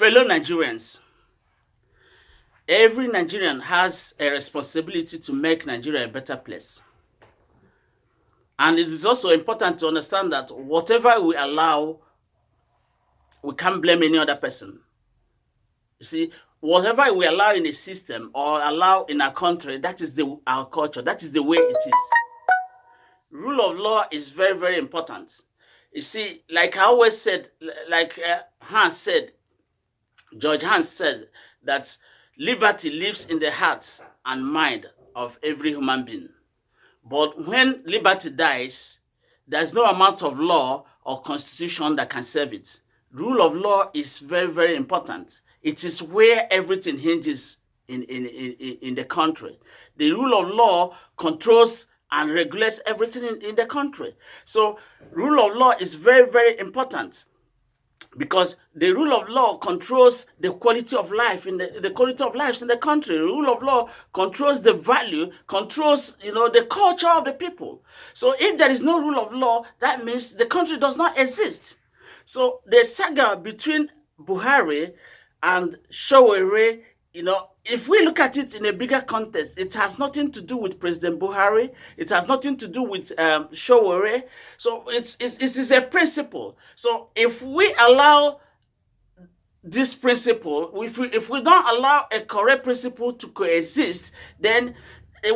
Fellow Nigerians, every Nigerian has a responsibility to make Nigeria a better place. And it is also important to understand that whatever we allow, we can't blame any other person. You see, whatever we allow in a system or allow in a country, that is our culture. That is the way it is. Rule of law is very, very important. You see, like I always said, George Hans said that liberty lives in the heart and mind of every human being. But when liberty dies, there's no amount of law or constitution that can save it. Rule of law is very, very important. It is where everything hinges in the country. The rule of law controls and regulates everything in the country. So rule of law is very, very important, because the rule of law controls the quality of life in the quality of lives in the country. The rule of law controls the value, controls the culture of the people. So if there is no rule of law, that means the country does not exist. So the saga between Buhari and Showore, if we look at it in a bigger context, it has nothing to do with President Buhari. It has nothing to do with Showore. So it is a principle. So if we allow this principle, if we don't allow a correct principle to coexist, then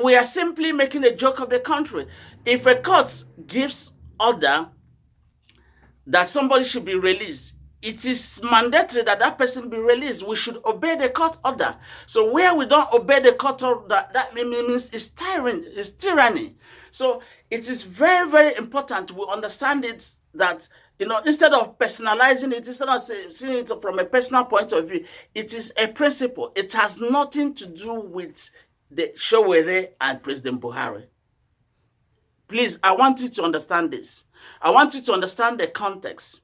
we are simply making a joke of the country. If a court gives order that somebody should be released, it is mandatory that that person be released. We should obey the court order. So where we don't obey the court order, that means it's tyranny. So it is very, very important we understand it, that instead of personalizing it, instead of seeing it from a personal point of view, it is a principle. It has nothing to do with the Showore and President Buhari. Please, I want you to understand this. I want you to understand the context.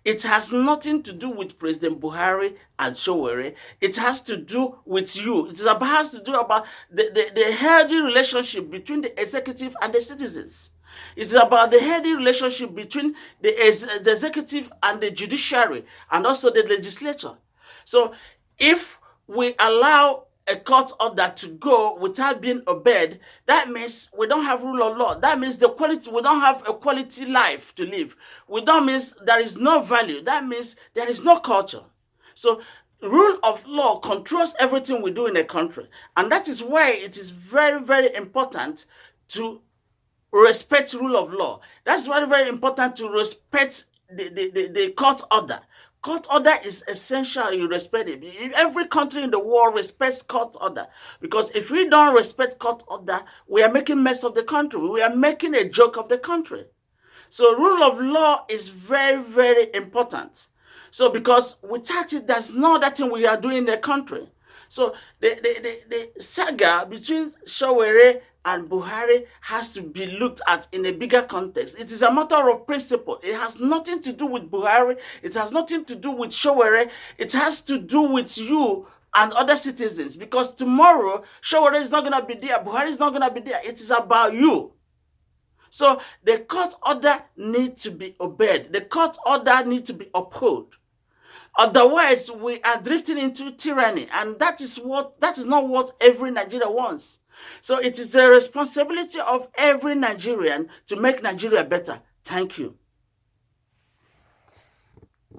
It has nothing to do with President Buhari and Showore. It has to do with you. It has to do about the healthy relationship between the executive and the citizens. It's about the healthy relationship between the executive and the judiciary, and also the legislature. So if we allow a court order to go without being obeyed, that means we don't have rule of law. That means we don't have a quality life to live. That means there is no value. That means there is no culture. So rule of law controls everything we do in a country. And that is why it is very, very important to respect rule of law. That's very, very important to respect the court order. Court order is essential. You respect it. If every country in the world respects court order, because if we don't respect court order, we are making mess of the country. We are making a joke of the country. So rule of law is very, very important. So because without it, there's no other thing we are doing in the country. So the saga between Showore and Buhari has to be looked at in a bigger context. It is a matter of principle. It has nothing to do with Buhari. It has nothing to do with Showore. It has to do with you and other citizens, because tomorrow Showore is not going to be there. Buhari is not going to be there. It is about you. So the court order needs to be obeyed. The court order needs to be upheld. Otherwise, we are drifting into tyranny, and that is not what every Nigerian wants. So it is the responsibility of every Nigerian to make Nigeria better. Thank you.